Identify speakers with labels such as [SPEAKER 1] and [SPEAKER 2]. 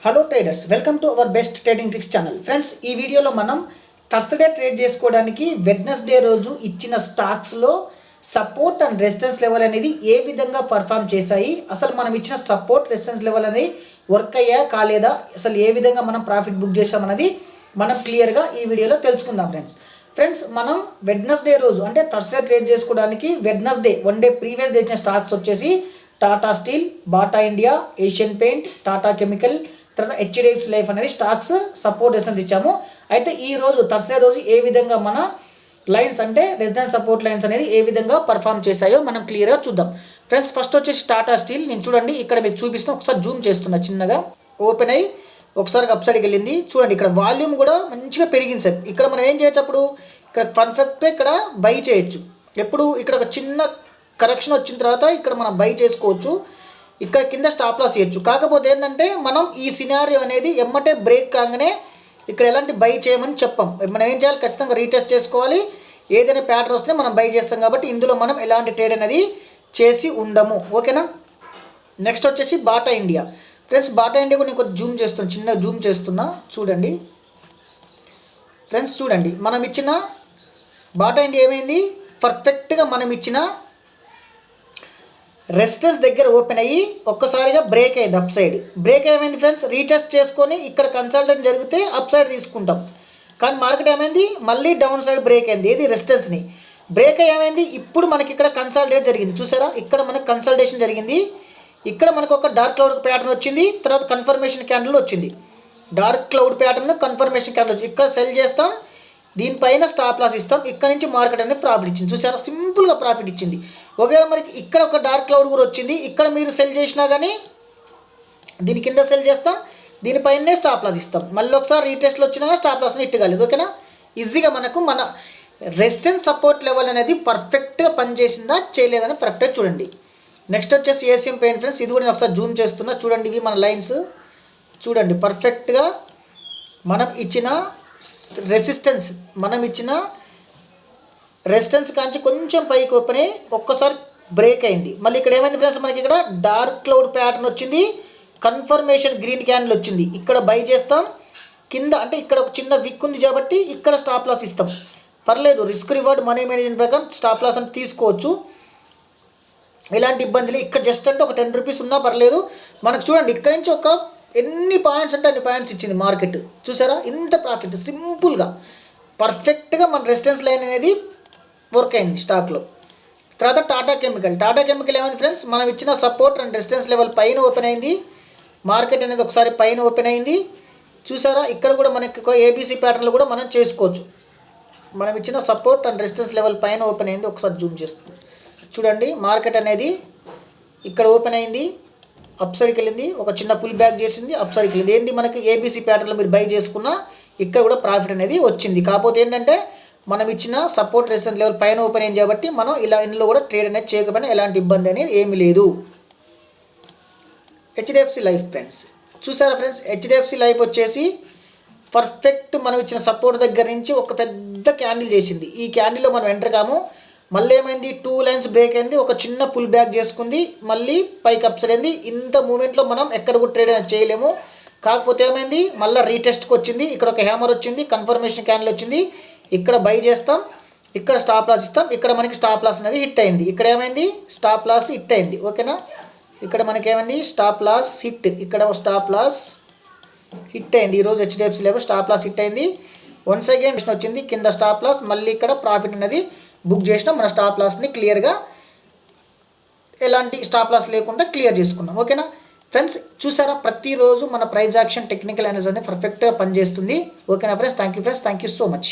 [SPEAKER 1] Hello traders, welcome to our best trading tricks channel. Friends, ఈ వీడియోలో మనం Thursday trade చేసుకోవడానికి వెడ్నెస్డే రోజు ఇచ్చిన స్టాక్స్లో సపోర్ట్ అండ్ రెసిస్టెన్స్ లెవెల్ అనేది ఏ విధంగా పర్ఫామ్ చేశాయి, అసలు మనం ఇచ్చిన సపోర్ట్ రెసిస్టెన్స్ లెవెల్ అనేది వర్క్ అయ్యా కాలేదా, అసలు ఏ విధంగా మనం ప్రాఫిట్ బుక్ చేసామన్నది మనం క్లియర్గా ఈ వీడియోలో తెలుసుకుందాం. ఫ్రెండ్స్ మనం వెడ్నెస్డే రోజు అంటే థర్స్డే ట్రేడ్ చేసుకోవడానికి Wednesday one day previous day ఇచ్చిన స్టాక్స్ వచ్చేసి Tata steel, Bata India, Asian paint, Tata chemical, తర్వాత హెచ్డిఎఫ్సి లైఫ్ అనేది స్టాక్స్ సపోర్ట్ రెసిస్టెన్స్ ఇచ్చాము. అయితే ఈ రోజు థర్స్డే రోజు ఏ విధంగా మన లైన్స్ అంటే రెసిస్టెన్స్ సపోర్ట్ లైన్స్ అనేది ఏ విధంగా పర్ఫామ్ చేశాయో మనం క్లియర్గా చూద్దాం. ఫ్రెండ్స్, ఫస్ట్ వచ్చేసి టాటా స్టీల్. నేను చూడండి ఇక్కడ మీకు చూపిస్తున్నా, ఒకసారి జూమ్ చేస్తున్నా, చిన్నగా ఓపెన్ అయ్యి ఒకసారి అప్ సైడ్కి వెళ్ళింది. చూడండి ఇక్కడ వాల్యూమ్ కూడా మంచిగా పెరిగింది సార్. ఇక్కడ మనం ఏం చేయొచ్చు, అప్పుడు ఇక్కడ పర్ఫెక్ట్గా ఇక్కడ బై చేయొచ్చు. ఎప్పుడు ఇక్కడ ఒక చిన్న కరెక్షన్ వచ్చిన తర్వాత ఇక్కడ మనం బై చేసుకోవచ్చు, ఇక్కడ కింద స్టాప్ లాస్ ఇవ్వచ్చు. కాకపోతే ఏంటంటే మనం ఈ సినారియో అనేది ఎమ్మటే బ్రేక్ కాగానే ఇక్కడ ఎలాంటి బై చేయమని చెప్పాం. మనం ఏం చేయాలి, ఖచ్చితంగా రీటెస్ట్ చేసుకోవాలి. ఏదైనా ప్యాటర్న్ వస్తే మనం బై చేస్తాం కాబట్టి ఇందులో మనం ఎలాంటి ట్రేడ్ అనేది చేసి ఉండము. ఓకేనా. నెక్స్ట్ వచ్చేసి Bata India. Friends, Bata India కూడా నేను కొంచెం జూమ్ చేస్తున్నా, చిన్న జూమ్ చేస్తున్నా, చూడండి. ఫ్రెండ్స్ చూడండి, మనం ఇచ్చిన బాటా ఇండియా ఏమైంది, పర్ఫెక్ట్గా మనం ఇచ్చిన రెసిస్టెన్స్ దగ్గర ఓపెన్ అయ్యి ఒక్కసారిగా బ్రేక్ అయింది అప్ సైడ్. బ్రేక్ ఏమైంది ఫ్రెండ్స్, రీటెస్ట్ చేసుకొని ఇక్కడ కన్సల్టెంట్ జరిగితే అప్ సైడ్ తీసుకుంటాం. కానీ మార్కెట్ ఏమైంది, మళ్ళీ డౌన్ సైడ్ బ్రేక్ అయింది. ఇది రెసిస్టెన్స్ని బ్రేక్ ఏమైంది, ఇప్పుడు మనకి ఇక్కడ కన్సల్టేట్ జరిగింది. చూసారా, ఇక్కడ మనకి కన్సల్టేషన్ జరిగింది. ఇక్కడ మనకు ఒక డార్క్ క్లౌడ్ ప్యాటర్న్ వచ్చింది, తర్వాత కన్ఫర్మేషన్ క్యాండిల్ వచ్చింది. Dark cloud pattern, confirmation candle వచ్చింది. ఇక్కడ సెల్ చేస్తాం, దీనిపైన స్టాప్ లాస్ ఇస్తాం. ఇక్కడ నుంచి మార్కెట్ అనేది ప్రాఫిట్ ఇచ్చింది. చూసారా, సింపుల్గా ప్రాఫిట్ ఇచ్చింది. ఒకవేళ మనకి ఇక్కడ ఒక డార్క్ క్లౌడ్ కూడా వచ్చింది, ఇక్కడ మీరు సెల్ చేసినా కానీ దీని కింద సెల్ చేస్తాం, దీనిపైనే స్టాప్ లాస్ ఇస్తాం. మళ్ళీ ఒకసారి రీటెస్ట్లో వచ్చినా స్టాప్ లాస్ని ఇట్టగలేదు. ఓకేనా. ఈజీగా మనకు మన రెసిస్టెన్స్ సపోర్ట్ లెవెల్ అనేది పర్ఫెక్ట్గా పనిచేసిందా చేయలేదని పర్ఫెక్ట్గా చూడండి. నెక్స్ట్ వచ్చేసి ఏషియన్ పెయింట్. ఫ్రెండ్స్, ఇది కూడా నేను ఒకసారి జూమ్ చేస్తున్నా, చూడండి. ఇవి మన లైన్స్ చూడండి, పర్ఫెక్ట్గా మనం ఇచ్చిన రెసిస్టెన్స్, కాంచి కొంచెం పైకి ఓపెన్ అయ్యి ఒక్కసారి బ్రేక్ అయింది. మళ్ళీ ఇక్కడ ఏమైంది ఫ్రెండ్స్, మనకి ఇక్కడ డార్క్ క్లౌడ్ ప్యాటర్న్ వచ్చింది, కన్ఫర్మేషన్ గ్రీన్ క్యాండిల్ వచ్చింది. ఇక్కడ బై చేస్తాం, కింద అంటే ఇక్కడ ఒక చిన్న విక్ ఉంది కాబట్టి ఇక్కడ స్టాప్ లాస్ ఇస్తాం. పర్లేదు, రిస్క్ రివార్డ్ మనీ మేనేజ్మెంట్ ప్రకారం స్టాప్ లాస్ అని తీసుకోవచ్చు, ఎలాంటి ఇబ్బంది లేదు. ఇక్కడ జస్ట్ అంటే ఒక 10 రూపీస్ ఉన్నా పర్లేదు. మనకు చూడండి ఇక్కడ నుంచి ఒక ఎన్ని పాయింట్స్ అంటే అన్ని పాయింట్స్ ఇచ్చింది మార్కెట్. చూసారా, ఇంత ప్రాఫిట్ సింపుల్గా పర్ఫెక్ట్గా మన రెసిస్టెన్స్ లైన్ అనేది వర్క్ అయింది స్టాక్లో. తర్వాత టాటా కెమికల్ ఏమైంది ఫ్రెండ్స్, మనం ఇచ్చిన సపోర్ట్ అండ్ రెసిస్టెన్స్ లెవెల్ పైన ఓపెన్ అయింది. మార్కెట్ అనేది ఒకసారి పైన ఓపెన్ అయింది. చూసారా, ఇక్కడ కూడా మనకి ఏబీసీ ప్యాటర్న్లో కూడా మనం చేసుకోవచ్చు. మనం ఇచ్చిన సపోర్ట్ అండ్ రెసిస్టెన్స్ లెవెల్ పైన ఓపెన్ అయింది. ఒకసారి జూమ్ చేస్తుంది, చూడండి. మార్కెట్ అనేది ఇక్కడ ఓపెన్ అయింది, అప్ సైడ్కి వెళ్ళింది, ఒక చిన్న పుల్ బ్యాక్ చేసింది, అప్ సైడ్కి వెళ్ళింది. ఏంటి, మనకి ఏబీసీ ప్యాటర్న్లో మీరు బై చేసుకున్నా ఇక్కడ కూడా ప్రాఫిట్ అనేది వచ్చింది. కాకపోతే ఏంటంటే మనం ఇచ్చిన సపోర్ట్ రెసిస్టెన్స్ లెవెల్ పైన ఓపెన్ అయింది కాబట్టి మనం ఇందులో కూడా ట్రేడ్ అనేది చేయకపోయినా ఎలాంటి ఇబ్బంది అనేది ఏమీ లేదు. HDFC life. ఫ్రెండ్స్ చూసారా ఫ్రెండ్స్, హెచ్డిఎఫ్సి లైఫ్ వచ్చేసి పర్ఫెక్ట్ మనం ఇచ్చిన సపోర్ట్ దగ్గర నుంచి ఒక పెద్ద క్యాండిల్ చేసింది. ఈ క్యాండిల్లో మనం ఎంటర్ కాము. మళ్ళీ ఏమైంది, 2 లైన్స్ బ్రేక్ అయింది, ఒక చిన్న పుల్ బ్యాక్ చేసుకుంది, మళ్ళీ పైకి అప్సైడ్ అయింది. ఇంత మూమెంట్లో మనం ఎక్కడ కూడా ట్రేడ్ అనేది చేయలేము. కాకపోతే ఏమైంది, మళ్ళీ రీటెస్ట్కి వచ్చింది, ఇక్కడ ఒక హ్యామర్ వచ్చింది, కన్ఫర్మేషన్ క్యాండిల్ వచ్చింది, ఇక్కడ బై చేస్తాం, ఇక్కడ స్టాప్ లాస్ ఇస్తాం. ఇక్కడ మనకి స్టాప్ లాస్ అనేది హిట్ అయింది. ఇక్కడ ఏమైంది, స్టాప్ లాస్ హిట్ అయింది. ఓకేనా. ఇక్కడ మనకి ఏమైంది, స్టాప్ లాస్ హిట్, ఇక్కడ స్టాప్ లాస్ హిట్ అయింది. ఈరోజు HDFC level stop loss hit అయింది. వన్స్ అగైన్ వచ్చింది, కింద స్టాప్ లాస్, మళ్ళీ ఇక్కడ ప్రాఫిట్ అనేది బుక్ చేసినాం. మన స్టాప్ లాస్ని క్లియర్గా ఎలాంటి స్టాప్ లాస్ లేకుండా క్లియర్ చేసుకున్నాం. ఓకేనా ఫ్రెండ్స్, చూసారా, ప్రతిరోజు మన ప్రైజ్ యాక్షన్ టెక్నికల్ అనాలిసిస్ అనేది పర్ఫెక్ట్గా పనిచేస్తుంది. ఓకేనా friends, thank you so much.